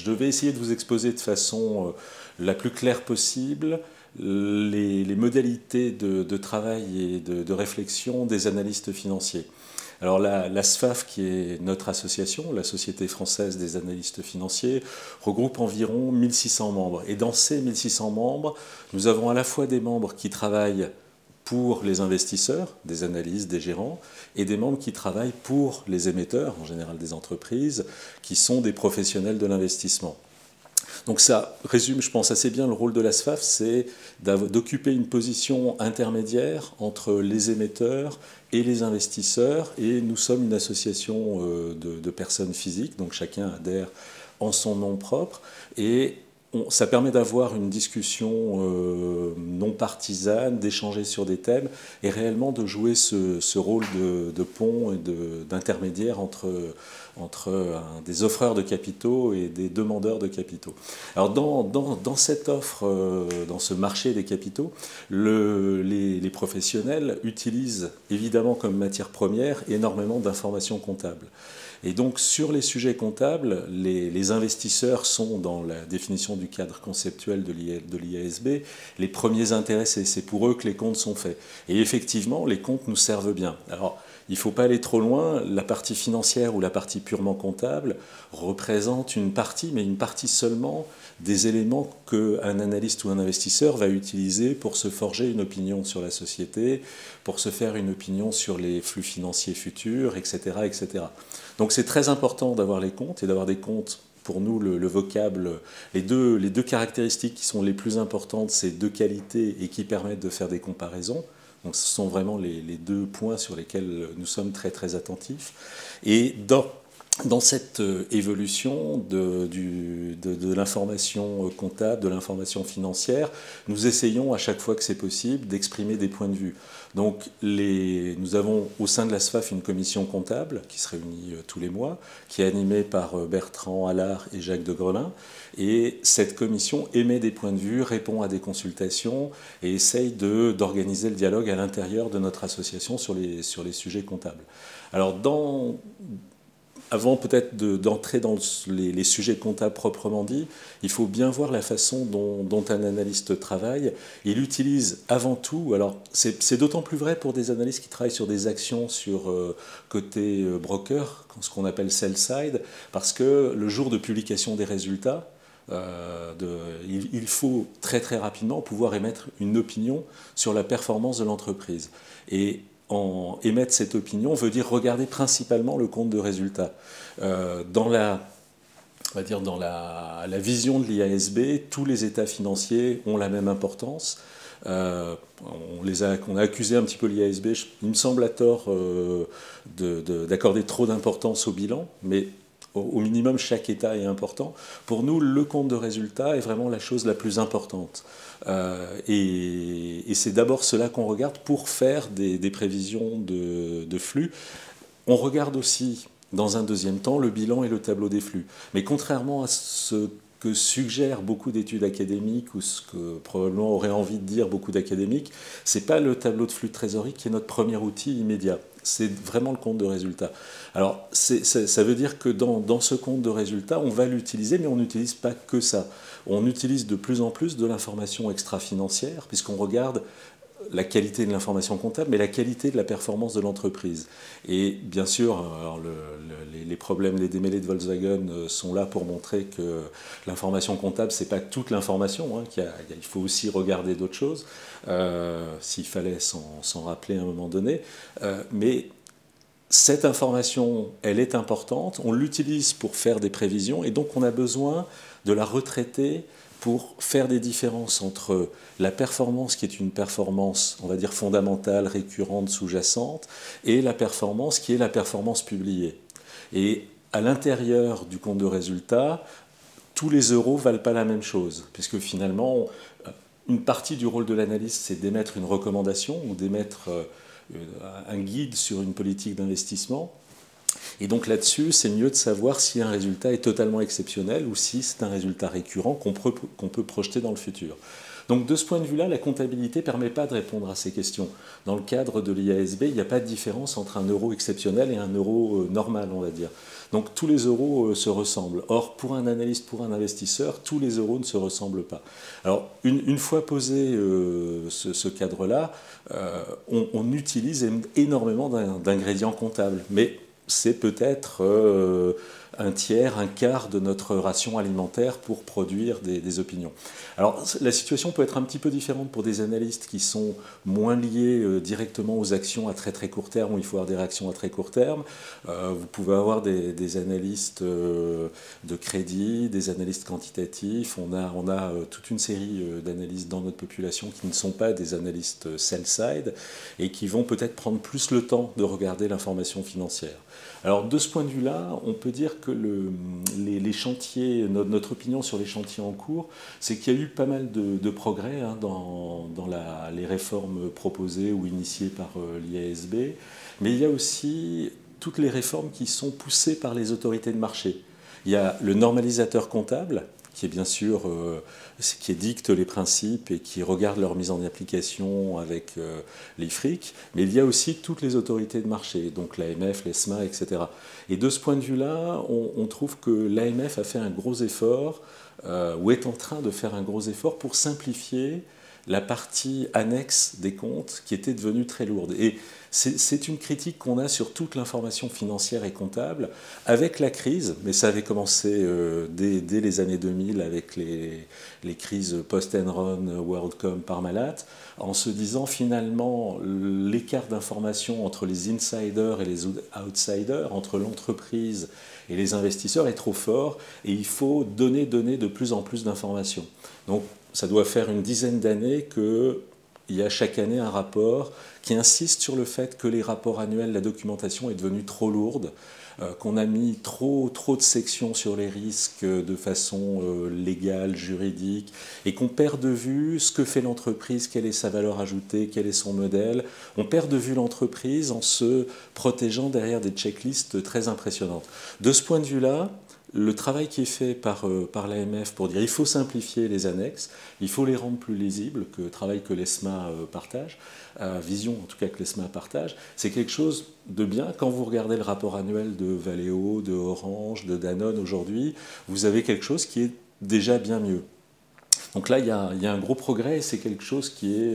je vais essayer de vous exposer de façon la plus claire possible les modalités de travail et de réflexion des analystes financiers. Alors la SFAF, qui est notre association, la Société française des analystes financiers, regroupe environ 1600 membres. Et dans ces 1600 membres, nous avons à la fois des membres qui travaillent pour les investisseurs, des analystes, des gérants, et des membres qui travaillent pour les émetteurs, en général des entreprises, qui sont des professionnels de l'investissement. Donc ça résume, je pense, assez bien le rôle de la SFAF, c'est d'occuper une position intermédiaire entre les émetteurs et les investisseurs. Et nous sommes une association de personnes physiques, donc chacun adhère en son nom propre. Et ça permet d'avoir une discussion non partisane, d'échanger sur des thèmes et réellement de jouer ce rôle de pont et d'intermédiaire entre des offreurs de capitaux et des demandeurs de capitaux. Alors dans cette offre, dans ce marché des capitaux, les professionnels utilisent évidemment comme matière première énormément d'informations comptables. Et donc sur les sujets comptables, les investisseurs sont, dans la définition du cadre conceptuel de l'IASB, les premiers intéressés. C'est pour eux que les comptes sont faits. Et effectivement, les comptes nous servent bien. Alors, il ne faut pas aller trop loin. La partie financière ou la partie purement comptable représente une partie, mais une partie seulement des éléments qu'un analyste ou un investisseur va utiliser pour se forger une opinion sur la société, pour se faire une opinion sur les flux financiers futurs, etc., etc. Donc c'est très important d'avoir les comptes et d'avoir des comptes. Pour nous, le vocable, les deux caractéristiques qui sont les plus importantes, c'est deux qualités et qui permettent de faire des comparaisons. Donc ce sont vraiment les deux points sur lesquels nous sommes très très attentifs. Et dans cette évolution de l'information comptable, de l'information financière, nous essayons à chaque fois que c'est possible d'exprimer des points de vue. Donc nous avons au sein de la SFAF une commission comptable qui se réunit tous les mois, qui est animée par Bertrand Allard et Jacques de Grelin. Et cette commission émet des points de vue, répond à des consultations et essaye d'organiser le dialogue à l'intérieur de notre association sur les sujets comptables. Alors avant peut-être d'entrer dans les sujets comptables proprement dit, il faut bien voir la façon dont un analyste travaille. Il utilise avant tout, alors c'est d'autant plus vrai pour des analystes qui travaillent sur des actions sur côté broker, ce qu'on appelle sell side, parce que le jour de publication des résultats, il faut très très rapidement pouvoir émettre une opinion sur la performance de l'entreprise. Et émettre cette opinion veut dire regarder principalement le compte de résultat. Dans la vision de l'IASB, tous les états financiers ont la même importance. On a accusé un petit peu l'IASB, il me semble à tort, d'accorder trop d'importance au bilan, mais au minimum, chaque état est important. Pour nous, le compte de résultat est vraiment la chose la plus importante. Et c'est d'abord cela qu'on regarde pour faire des prévisions de flux. On regarde aussi, dans un deuxième temps, le bilan et le tableau des flux. Mais contrairement à ce que suggèrent beaucoup d'études académiques ou ce que probablement auraient envie de dire beaucoup d'académiques, ce n'est pas le tableau de flux de trésorerie qui est notre premier outil immédiat. C'est vraiment le compte de résultat. Alors, ça veut dire que dans ce compte de résultat, on va l'utiliser, mais on n'utilise pas que ça. On utilise de plus en plus de l'information extra-financière, puisqu'on regarde la qualité de l'information comptable, mais la qualité de la performance de l'entreprise. Et bien sûr, alors les problèmes, les démêlés de Volkswagen sont là pour montrer que l'information comptable, ce n'est pas toute l'information, hein, il faut aussi regarder d'autres choses, s'il fallait s'en rappeler à un moment donné. Mais cette information, elle est importante, on l'utilise pour faire des prévisions, et donc on a besoin de la retraiter pour faire des différences entre la performance qui est une performance, on va dire, fondamentale, récurrente, sous-jacente, et la performance qui est la performance publiée. Et à l'intérieur du compte de résultat, tous les euros ne valent pas la même chose, puisque finalement, une partie du rôle de l'analyste, c'est d'émettre une recommandation ou d'émettre un guide sur une politique d'investissement. Et donc là-dessus, c'est mieux de savoir si un résultat est totalement exceptionnel ou si c'est un résultat récurrent qu'on peut projeter dans le futur. Donc de ce point de vue-là, la comptabilité ne permet pas de répondre à ces questions. Dans le cadre de l'IASB, il n'y a pas de différence entre un euro exceptionnel et un euro normal, on va dire. Donc tous les euros se ressemblent. Or, pour un analyste, pour un investisseur, tous les euros ne se ressemblent pas. Alors, une fois posé ce cadre-là, on utilise énormément d'ingrédients comptables. Mais c'est peut-être un tiers, un quart de notre ration alimentaire pour produire des opinions. Alors la situation peut être un petit peu différente pour des analystes qui sont moins liés directement aux actions à très très court terme, où il faut avoir des réactions à très court terme. Vous pouvez avoir des analystes de crédit, des analystes quantitatifs. On a toute une série d'analystes dans notre population qui ne sont pas des analystes sell-side et qui vont peut-être prendre plus le temps de regarder l'information financière. Alors de ce point de vue-là, on peut dire que les chantiers, notre opinion sur les chantiers en cours, c'est qu'il y a eu pas mal de progrès dans les réformes proposées ou initiées par l'IASB, mais il y a aussi toutes les réformes qui sont poussées par les autorités de marché. Il y a le normalisateur comptable, qui est bien sûr qui dicte les principes et qui regarde leur mise en application avec l'IFRIC, mais il y a aussi toutes les autorités de marché, donc l'AMF, l'ESMA, etc. Et de ce point de vue-là, on trouve que l'AMF a fait un gros effort, ou est en train de faire un gros effort pour simplifier la partie annexe des comptes qui était devenue très lourde. Et c'est une critique qu'on a sur toute l'information financière et comptable avec la crise, mais ça avait commencé dès les années 2000 avec les crises post-Enron, WorldCom, Parmalat, en se disant finalement l'écart d'information entre les insiders et les outsiders, entre l'entreprise et les investisseurs est trop fort et il faut donner de plus en plus d'informations. Donc ça doit faire une dizaine d'années qu'il y a chaque année un rapport qui insiste sur le fait que les rapports annuels, la documentation est devenue trop lourde, qu'on a mis trop de sections sur les risques de façon légale, juridique, et qu'on perd de vue ce que fait l'entreprise, quelle est sa valeur ajoutée, quel est son modèle. On perd de vue l'entreprise en se protégeant derrière des checklists très impressionnantes. De ce point de vue-là, le travail qui est fait par l'AMF pour dire il faut simplifier les annexes, il faut les rendre plus lisibles, travail que l'ESMA partage, vision en tout cas que l'ESMA partage, c'est quelque chose de bien. Quand vous regardez le rapport annuel de Valeo, de Orange, de Danone aujourd'hui, vous avez quelque chose qui est déjà bien mieux. Donc là, il y a un gros progrès et c'est quelque chose qui est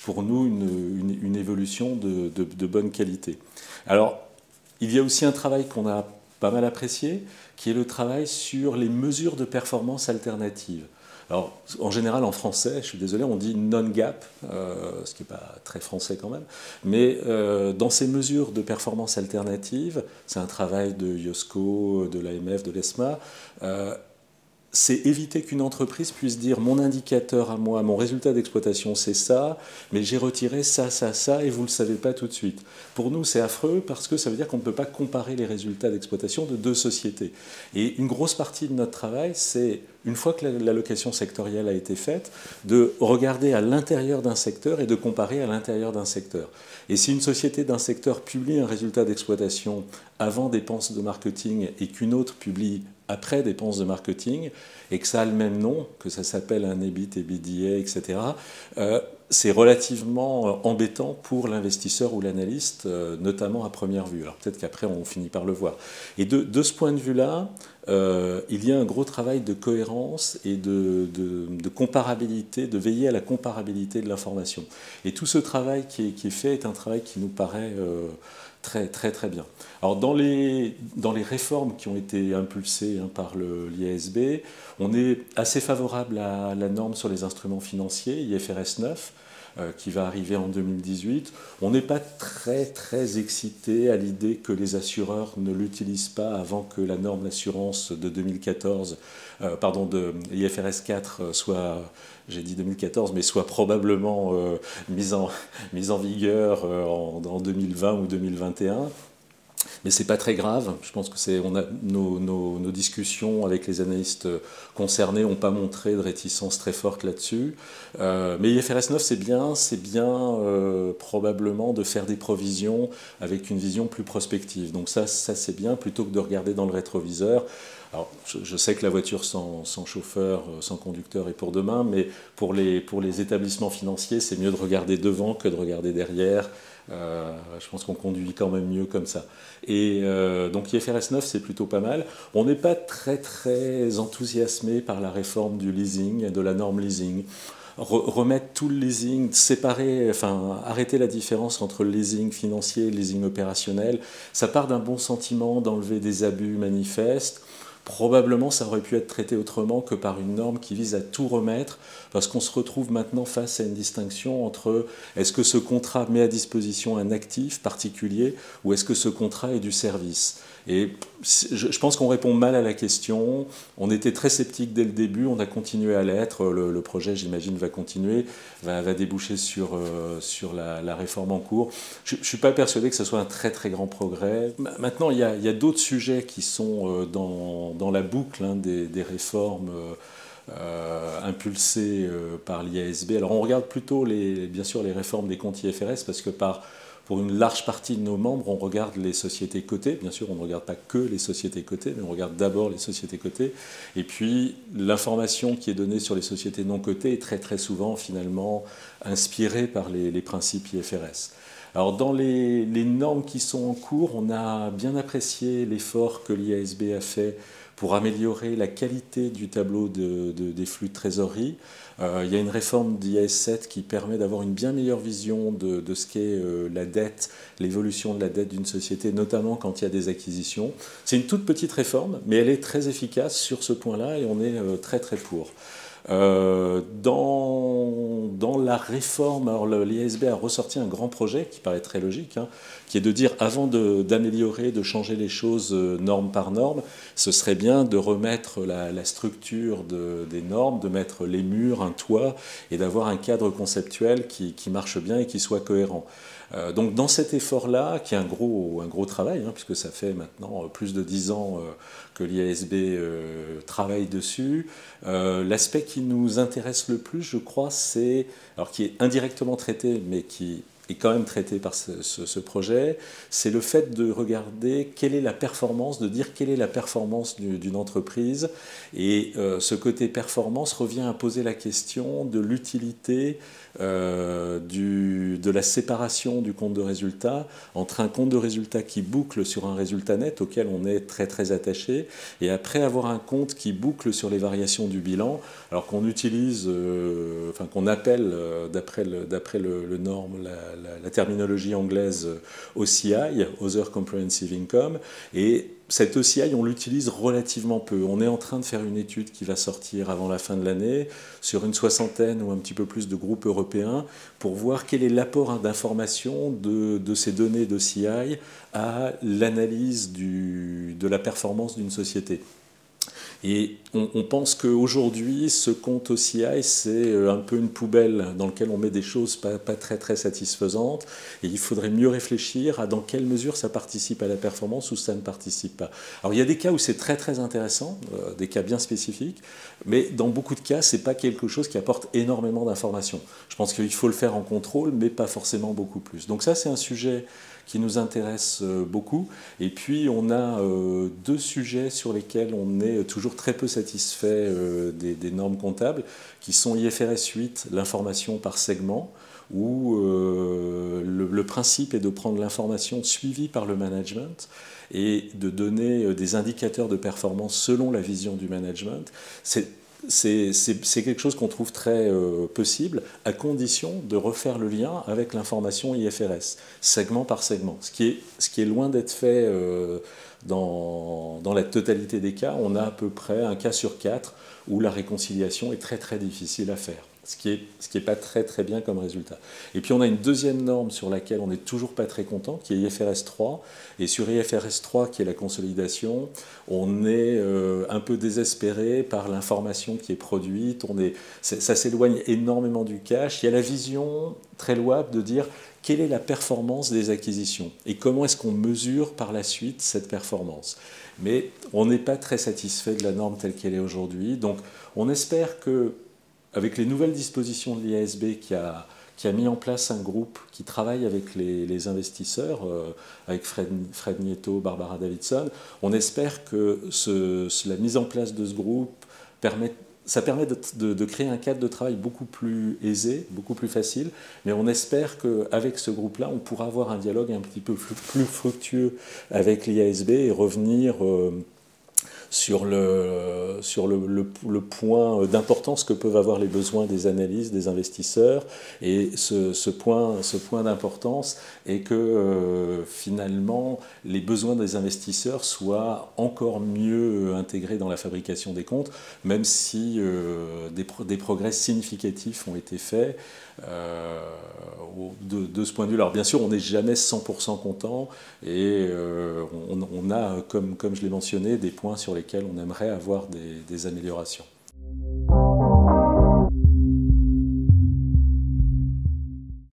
pour nous une évolution de bonne qualité. Alors, il y a aussi un travail qu'on a pas mal apprécié, qui est le travail sur les mesures de performance alternatives. Alors, en général, en français, je suis désolé, on dit non-GAAP, ce qui n'est pas très français quand même, mais dans ces mesures de performance alternatives, c'est un travail de IOSCO, de l'AMF, de l'ESMA, c'est éviter qu'une entreprise puisse dire mon indicateur à moi, mon résultat d'exploitation c'est ça, mais j'ai retiré ça, et vous ne le savez pas tout de suite. Pour nous c'est affreux parce que ça veut dire qu'on ne peut pas comparer les résultats d'exploitation de deux sociétés. Et une grosse partie de notre travail, c'est, une fois que l'allocation sectorielle a été faite, de regarder à l'intérieur d'un secteur et de comparer à l'intérieur d'un secteur. Et si une société d'un secteur publie un résultat d'exploitation avant dépenses de marketing et qu'une autre publie après dépenses de marketing, et que ça a le même nom, que ça s'appelle un EBIT, EBITDA, etc., c'est relativement embêtant pour l'investisseur ou l'analyste, notamment à première vue. Alors peut-être qu'après on finit par le voir. Et de ce point de vue-là, il y a un gros travail de cohérence et de comparabilité, de veiller à la comparabilité de l'information. Et tout ce travail qui est fait est un travail qui nous paraît très bien. Alors dans les réformes qui ont été impulsées par l'IASB, on est assez favorable à la norme sur les instruments financiers, IFRS 9, qui va arriver en 2018. On n'est pas très excité à l'idée que les assureurs ne l'utilisent pas avant que la norme d'assurance de 2014, de IFRS 4 soit, j'ai dit 2014, mais soit probablement mise en vigueur en 2020 ou 2021. Mais ce n'est pas très grave. Je pense que on a nos discussions avec les analystes concernés n'ont pas montré de réticence très forte là-dessus. Mais IFRS 9, c'est bien probablement de faire des provisions avec une vision plus prospective. Donc ça c'est bien, plutôt que de regarder dans le rétroviseur. Alors, je sais que la voiture sans chauffeur, sans conducteur est pour demain, mais pour les établissements financiers, c'est mieux de regarder devant que de regarder derrière. Je pense qu'on conduit quand même mieux comme ça. Et donc IFRS 9, c'est plutôt pas mal. On n'est pas très enthousiasmé par la réforme du leasing, de la norme leasing. Remettre tout le leasing, séparer, enfin arrêter la différence entre le leasing financier et le leasing opérationnel, ça part d'un bon sentiment d'enlever des abus manifestes. Probablement, ça aurait pu être traité autrement que par une norme qui vise à tout remettre, parce qu'on se retrouve maintenant face à une distinction entre est-ce que ce contrat met à disposition un actif particulier ou est-ce que ce contrat est du service. Et je pense qu'on répond mal à la question. On était très sceptique dès le début, on a continué à l'être. Le projet, j'imagine, va continuer, va déboucher sur la réforme en cours. Je ne suis pas persuadé que ce soit un très grand progrès. Maintenant, il y a d'autres sujets qui sont dans la boucle des réformes impulsées par l'IASB. Alors on regarde plutôt bien sûr les réformes des comptes IFRS parce que pour une large partie de nos membres, on regarde les sociétés cotées. Bien sûr, on ne regarde pas que les sociétés cotées, mais on regarde d'abord les sociétés cotées. Et puis, l'information qui est donnée sur les sociétés non cotées est très souvent, finalement, inspirée par les principes IFRS. Alors, dans les normes qui sont en cours, on a bien apprécié l'effort que l'IASB a fait pour améliorer la qualité du tableau des flux de trésorerie. Il y a une réforme d'IAS 7 qui permet d'avoir une bien meilleure vision de ce qu'est la dette, l'évolution de la dette d'une société, notamment quand il y a des acquisitions. C'est une toute petite réforme, mais elle est très efficace sur ce point-là et on est très pour. Dans la réforme, alors l'IASB a ressorti un grand projet qui paraît très logique, qui est de dire avant d'améliorer, de changer les choses norme par norme, ce serait bien de remettre la structure des normes, de mettre les murs, un toit et d'avoir un cadre conceptuel qui marche bien et qui soit cohérent. Donc dans cet effort-là, qui est un gros travail, puisque ça fait maintenant plus de 10 ans que l'IASB travaille dessus, l'aspect qui nous intéresse le plus, je crois, alors qui est indirectement traité, mais qui est quand même traité par ce projet, c'est le fait de regarder quelle est la performance, de dire quelle est la performance d'une entreprise. Et ce côté performance revient à poser la question de l'utilité de la séparation du compte de résultat entre un compte de résultat qui boucle sur un résultat net auquel on est très attaché, et après avoir un compte qui boucle sur les variations du bilan, alors qu'on utilise, qu'on appelle d'après le norme, la terminologie anglaise OCI, Other Comprehensive Income, et cette OCI, on l'utilise relativement peu. On est en train de faire une étude qui va sortir avant la fin de l'année sur une soixantaine ou un petit peu plus de groupes européens pour voir quel est l'apport d'information de ces données d'OCI à l'analyse de la performance d'une société. Et on pense qu'aujourd'hui, ce compte OCI, c'est un peu une poubelle dans laquelle on met des choses pas très satisfaisantes. Et il faudrait mieux réfléchir à dans quelle mesure ça participe à la performance ou ça ne participe pas. Alors il y a des cas où c'est très intéressant, des cas bien spécifiques, mais dans beaucoup de cas, ce n'est pas quelque chose qui apporte énormément d'informations. Je pense qu'il faut le faire en contrôle, mais pas forcément beaucoup plus. Donc ça, c'est un sujet qui nous intéresse beaucoup. Et puis, on a deux sujets sur lesquels on est toujours très peu satisfait des normes comptables, qui sont IFRS 8, l'information par segment, où le principe est de prendre l'information suivie par le management et de donner des indicateurs de performance selon la vision du management. C'est quelque chose qu'on trouve très possible, à condition de refaire le lien avec l'information IFRS, segment par segment. Ce qui est loin d'être fait dans la totalité des cas. On a à peu près un cas sur 4 où la réconciliation est très difficile à faire. Ce qui est pas très bien comme résultat. Et puis on a une deuxième norme sur laquelle on n'est toujours pas très content, qui est IFRS 3. Et sur IFRS 3, qui est la consolidation, on est un peu désespéré par l'information qui est produite. Ça s'éloigne énormément du cash. Il y a la vision très louable de dire quelle est la performance des acquisitions et comment est-ce qu'on mesure par la suite cette performance. Mais on n'est pas très satisfait de la norme telle qu'elle est aujourd'hui. Donc on espère que, avec les nouvelles dispositions de l'IASB qui a mis en place un groupe qui travaille avec les investisseurs, avec Fred Nieto, Barbara Davidson, on espère que la mise en place de ce groupe permet de créer un cadre de travail beaucoup plus aisé, beaucoup plus facile, mais on espère qu'avec ce groupe-là, on pourra avoir un dialogue un petit peu plus fructueux avec l'IASB et revenir sur le point d'importance que peuvent avoir les besoins des analystes, des investisseurs. Et ce point d'importance est que finalement les besoins des investisseurs soient encore mieux intégrés dans la fabrication des comptes, même si des progrès significatifs ont été faits. De ce point de vue, alors bien sûr on n'est jamais 100% content et on a, comme je l'ai mentionné, des points sur lesquels on aimerait avoir des améliorations.